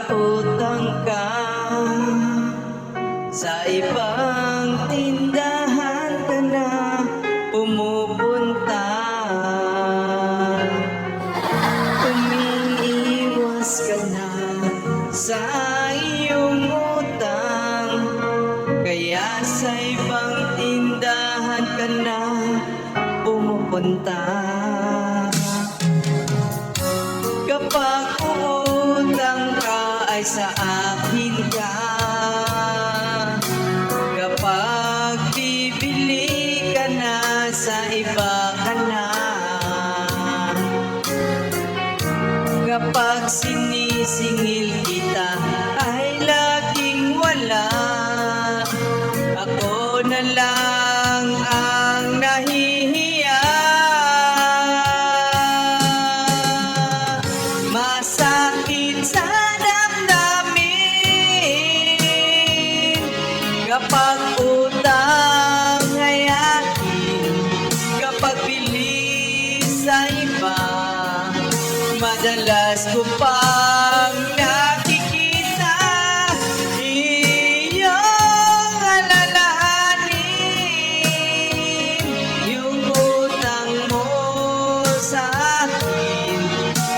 nakautang ka sa ibang tindahan ka na pumupunta. Umiiwas ka na sa iyong utang, kaya sa ibang tindahan ka na pumupunta. Kapag utang ka ay sa akin ka, kapag bibili ka na sa iba ka na, kapag sinisingil kita ay laging wala. Ako na lang ang nahihiya. Masakit sa damdamin kapag utang ay akin, kapag bili sa iba. Madalas ko pang nakikita iyong alalahanin, yung utang mo sa akin,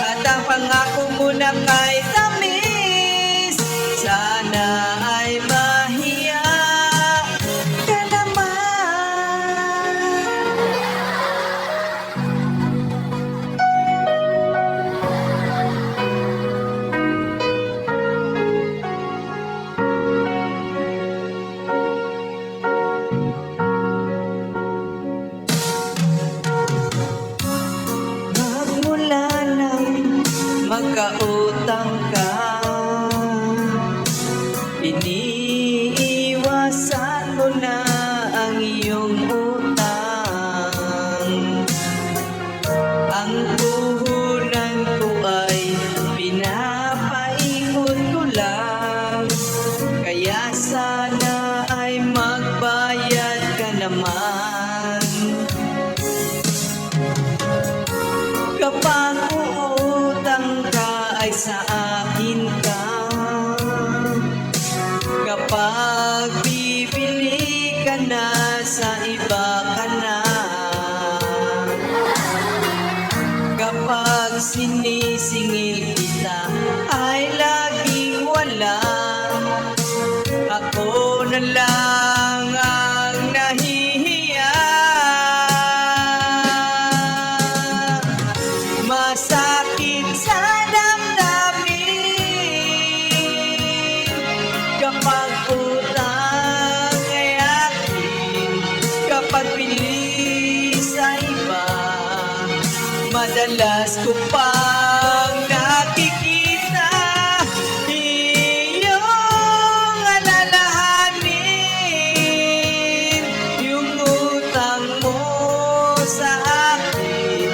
at ang pangako mo na kay tamis. Sana ay mahiya ka naman. Magmula nang magkautang ka, iniiwasan mo na ang iyong utang. Ang puhunan ko ay pinapaikot ko lang, kaya sana ay magbayad ka naman. Kapag uutang ka ay sa akin ka, kapag bibili ka na sa iba ka na, kapag sinisingil kita ay laging wala. Ako na lang ang nahihiya. Masakit sa damdamin kapag utang ay akin, kapag bili sa iba. Madalas ko pang nakikita iyong alalahanin, yung utang mo sa akin,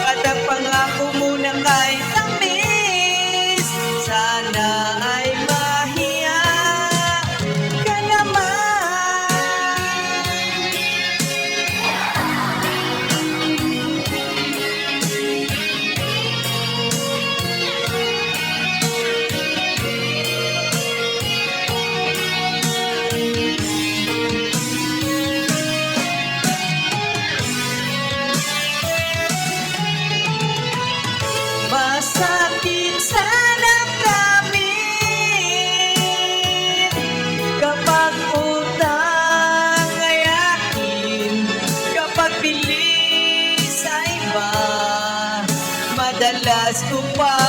at ang pangako mo na kay tamis. Sana ay mahiya ka naman. Masakit sa damdamin kapag utang ay akin, kapag bili sa iba. Madalas ko pa